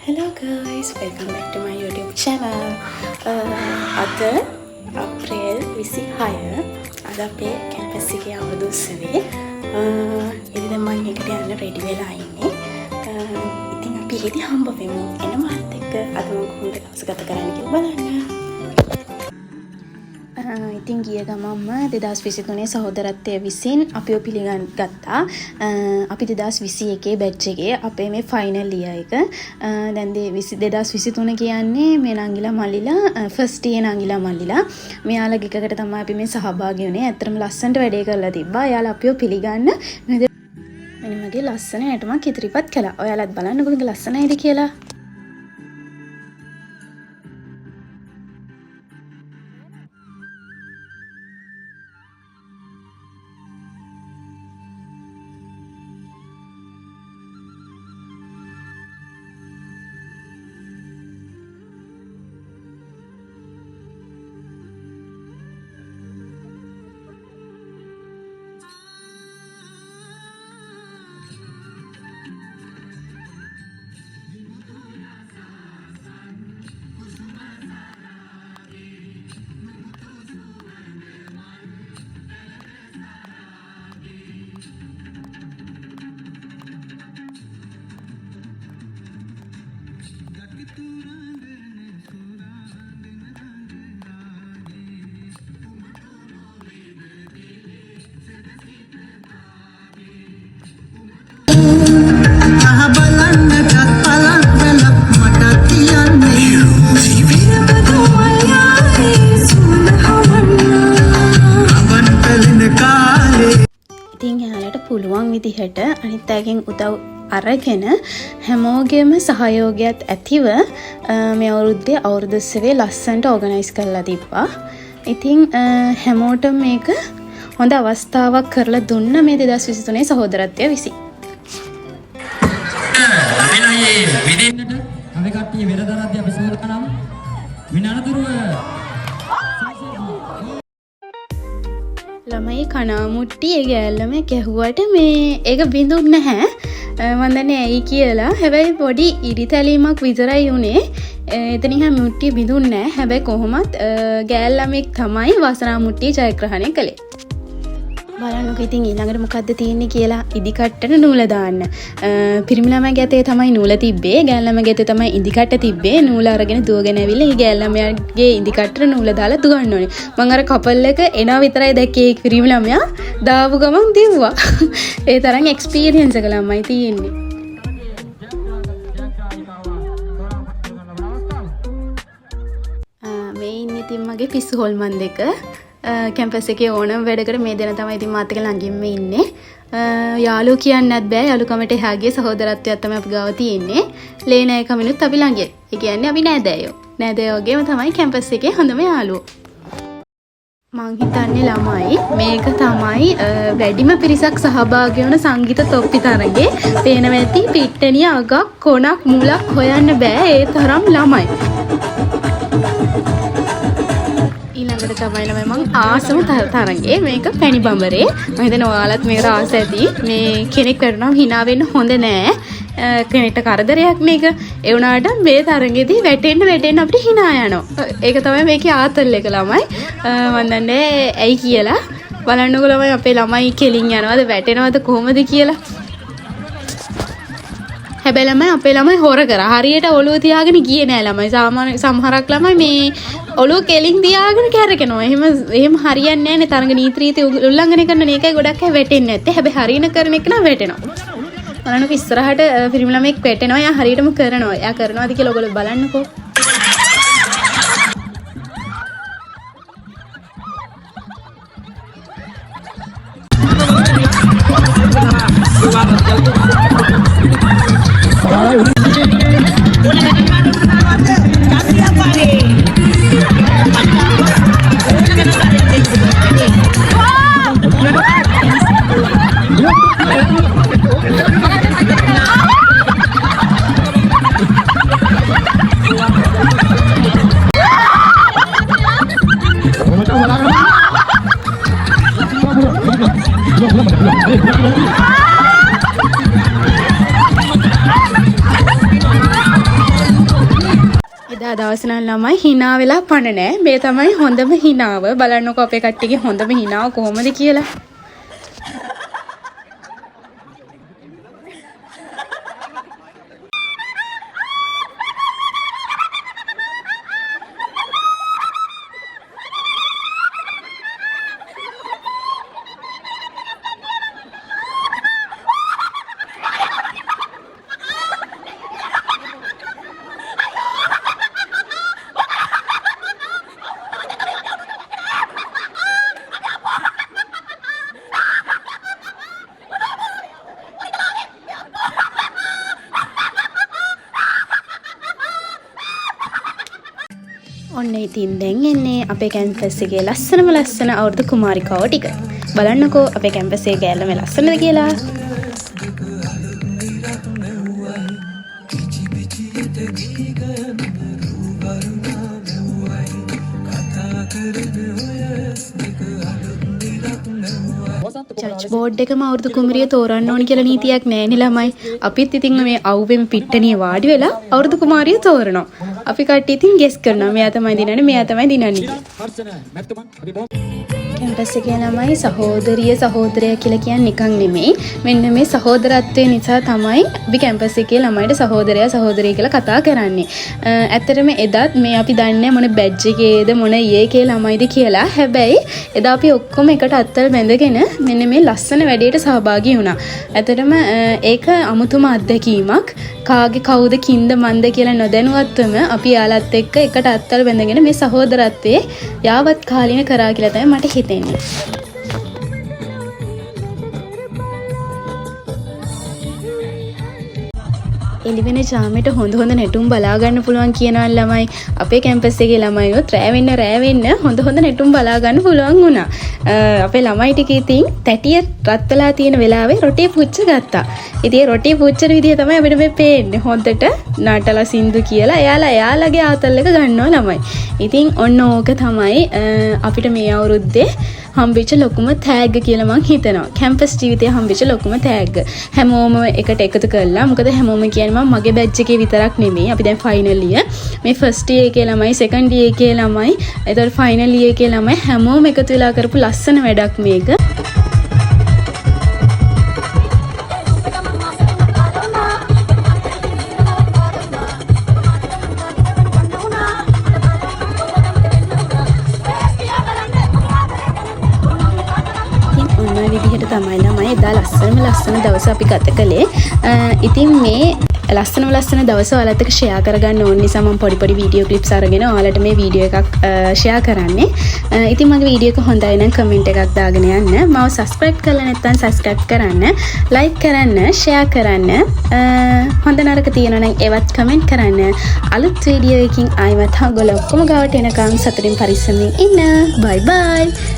Hello guys, welcome back to my YouTube channel. අද අප්‍රේල් 26 අද අපේ කැම්පස් එකේ අවුරුදු උත්සවයේ ඉතින් මම එකට යන්න රෙඩි වෙලා ඉන්නේ. ඉතින් අපි ඉතින් හම්බ වෙමු. එන මාත් එක්ක අද මම කොහොමද දවස ගත කරන්න කියලා බලන්න. ඉතින් ගිය ගමන්ම 2023 සහෝදරත්වය විසින් අපිව පිළිගත්තා. අපි 2021 බැච් එකේ අපේ මේ ෆයිනල් ඉයර් එක. දැන් 2023 කියන්නේ මේ නංගිලා මල්ලිලා ෆස්ට් ඉයර් නංගිලා මල්ලිලා. මෙයාලා එකකට තමයි අපි මේ සහභාගී වුණේ. ඇත්තටම ලස්සනට වැඩේ කරලා තිබ්බා. එයාලා අපිව පිළිගන්න මෙන්න මගේ ලස්සන නටුමක් ඉදිරිපත් කළා. ඔයාලත් බලන්න කොහොමද ලස්සනයිද කියලා. ඉතින් එයාලට පුළුවන් විදිහට අනිත් අයගෙන් උදව් අරගෙන හැමෝගෙම සහයෝගයත් ඇතිව මේ අවුරුද්දේ අවුරුදු උත්සවය ලස්සනට ඕගනයිස් කරලා තිබ්බා. ඉතින් හැමෝටම මේක හොඳ අවස්ථාවක් කරලා දුන්න මේ 2023 සහෝදරත්වය විසින්. විදින්නට අපි කට්ටිය වෙරදරද්දී අපි සූදානම් විනාඩතුරුව ළමයි කනාමුට්ටි ඒ ගෑල්ලම ගැහුවට මේ ඒක බිඳුන්නේ නැහැ. මම දන්නේ ඇයි කියලා. හැබැයි පොඩි ඉරිතැලීමක් විතරයි උනේ. එතනින් හැම මුට්ටිය බිඳුන්නේ නැහැ. හැබැයි කොහොමත් ගෑල්ලමෙක් තමයි වාසනා මුට්ටිය ජයග්‍රහණය කළේ. බලන්නකො ඉතින් ඊළඟට මොකද්ද තියෙන්නේ කියලා. ඉදි කට්ටට නූල දාන්න. පිරිමි ළමයාගේ අතේ තමයි නූල තිබ්බේ. ගෑල් ළමයාගේ අතේ තමයි ඉදි කට්ට තිබ්බේ. නූල අරගෙන දුවගෙන ඇවිල්ලා මේ ගෑල් ළමයාගේ ඉදි කට්ටට නූල දාලා දුවන්න ඕනේ. මම අර කපල් එක එනවා විතරයි දැක්කේ පිරිමි ළමයා. දාපු ගමන් දිව්වා. ඒ තරම් එක්ස්පීරියන්ස් එක ළමයි තියෙන්නේ. මේ ඉන්නේ ඉතින් මගේ පිස්සු හොල්මන් දෙක. කැම්පස් එකේ ඕනම වැඩකට මේ දෙන තමයි ඉතින් මාත් එක්ක ළඟින්ම ඉන්නේ. යාළුවෝ කියන්නත් බෑ. යාළුකමට එහා ගිය සහෝදරත්වයක් තමයි අපි ගාව තියෙන්නේ. ලේනෑ කමිනුත් අපි ළඟින්. ඒ කියන්නේ අපි නෑදෑයෝ. නෑදෑයෝ වගේම තමයි කැම්පස් එකේ හොඳම යාළුවෝ. මං හිතන්නේ ළමයි මේක තමයි වැඩිම පිරිසක් සහභාගී වන සංගීත තොප්පි තරඟේ. පේනවා ඇති පිට්ටනිය අගක් කොනක් මුලක් හොයන්න බෑ. ඒ තරම් ළමයි. ඊළඟට තමයි ළමයි මං ආසම තරඟේ මේක පැණි බඹරේ. මම හිතන්නේ ඔයාලත් මේකට ආස ඇති. මේ කෙනෙක් කරනවා hina වෙන්න හොඳ නෑ. කෙනෙක්ට කරදරයක් මේක. ඒ වුණාට මේ තරඟෙදී වැටෙන්න අපිට hina යනවා. ඒක තමයි මේකේ ආතල් එක ළමයි. මම දන්නේ ඇයි කියලා. බලන්නකො ළමයි අපේ ළමයි කෙලින් යනවද වැටෙනවද කොහොමද කියලා. හැබැයි ළමයි අපේ ළමයි හොර කරා. හරියට ඔළුව තියාගෙන ගියේ නෑ ළමයි. සාමාන්‍ය සමහරක් ළමයි මේ ඔළුව කෙලින් තියාගෙන කැරකෙනවා. එහෙම හරියන්නේ නෑනේ. තරඟ නීති රීති උල්ලංඝනය කරන එකයි ගොඩක් අය වැටෙන්නේ නැත්තේ. හැබැයි හරියන කරන එක නම් වැටෙනවා. බලන්නකො ඉස්සරහට පිරිමි ළමෙක් වැටෙනවා. එයා හරියටම කරනවා. එයා කරනවාද කියලා ඔයගොල්ලෝ බලන්නකෝ. එදා දවස් නම් ළමයි hina වෙලා පණ නැහැ. මේ තමයි හොඳම hinaව. බලන්නකෝ අපේ කට්ටියගේ හොඳම hinaව කොහොමද කියලා. ඔන්න ඉතින් දැන් එන්නේ අපේ කැම්පස් එකේ ලස්සනම ලස්සන අවුරුදු කුමාරිකාවෝ ටික. බලන්නකෝ අපේ කැම්පස් එකේ ගෑල්ලම ලස්සනද කියලා. ජජ් බෝඩ් එකම අවුරුදු කුමරිය තෝරන්න ඕනි කියලා නීතියක් නැහැ නේ ළමයි. අපිත් ඉතින් මේ අවුවෙන් පිට්ටනිය වාඩි වෙලා අවුරුදු කුමාරිය තෝරනවා. අපි කට්ටිය ඉතින් ගෙස් කරනවා. මෙයා තමයි දිනන්නේ, මෙයා තමයි දිනන්නේ. කැම්පස් එකේ ළමයි සහෝදරිය සහෝදරයා කියලා කියන්නේ නිකන් නෙමෙයි. මෙන්න මේ සහෝදරත්වය නිසා තමයි අපි කැම්පස් එකේ ළමයිට සහෝදරයා සහෝදරිය කියලා කතා කරන්නේ. ඇත්තටම එදත් මේ අපි දන්නේ මොන බැජ් එකේද මොන ඊයේ ළමයිද කියලා. හැබැයි එදා අපි ඔක්කොම එකට අත්තල් බැඳගෙන මෙන්න මේ ලස්සන වැඩේට සහභාගී වුණා. ඇත්තටම ඒක අමුතුම අත්දැකීමක්. කාගේ කවුද කින්ද මන්ද කියලා නොදැනුවත්වම අපි යාලත් එක්ක එකට අත්තල් බැඳගෙන මේ සහෝදරත්වයේ යාවත් කාලින කරා කියලා තමයි මට හිතෙන්නේ. එළිවෙන ජාමෙට හොඳ හොඳ නැටුම් බලා ගන්න පුළුවන් කියනවා ළමයි. අපේ කැම්පස් එකේ ළමයිවත් රෑ වෙන්න හොඳ හොඳ නැටුම් බලා ගන්න පුළුවන් වුණා. අපේ ළමයි ටික ඉතින් තැටිය රත් වෙලා තියෙන වෙලාවේ රොටි පුච්ච ගත්තා. ඉතින් රොටි පුච්චන විදිය තමයි අපිට මේ පේන්නේ. හොඳට නටලා සින්දු කියලා එයාලගේ ආතල් එක ගන්නවා ළමයි. ඉතින් ඔන්න ඕක තමයි අපිට මේ අවුරුද්දේ හම්බෙච්ච ලොකුම තෑග්ග කියලා මං හිතනවා. කැම්පස් ජීවිතයේ හම්බෙච්ච ලොකුම තෑග්ග. හැමෝම එකට එකතු කළා. මොකද හැමෝම කියන්නේ මම මගේ බැච් එකේ විතරක් නෙමෙයි. අපි දැන් ෆයිනල් ඉයර්. මේ ෆස්ට් ඉයර් එකේ ළමයි, සෙකන්ඩ් ඉයර් එකේ ළමයි, එතකොට ෆයිනල් ඉයර් එකේ ළමයි හැමෝම එකතු වෙලා කරපු ලස්සන වැඩක් මේක. විදිහට තමයි ළමයි එදා ලස්සන දවස අපි ගත කළේ. ඉතින් මේ ලස්සන දවස ඔයාලත් එක්ක ෂෙයා කරගන්න ඕන නිසා මම පොඩි වීඩියෝ ක්ලිප්ස් අරගෙන ඔයාලට මේ වීඩියෝ එකක් ෂෙයා කරන්නේ. ඉතින් මගේ වීඩියෝ එක හොඳයි නම් කමෙන්ට් එකක් දාගෙන යන්න. මාව සබ්ස්ක්‍රයිබ් කරලා නැත්නම් සබ්ස්ක්‍රයිබ් කරන්න, ලයික් කරන්න, ෂෙයා කරන්න. හොඳ නරක තියෙනවා නම් ඒවත් කමෙන්ට් කරන්න. අලුත් වීඩියෝ එකකින් ආයෙත් ඔයගොල්ලෝ ඔක්කොම ගාවට එනකම් සතුටින් පරිස්සමින් ඉන්න. බයි බයි.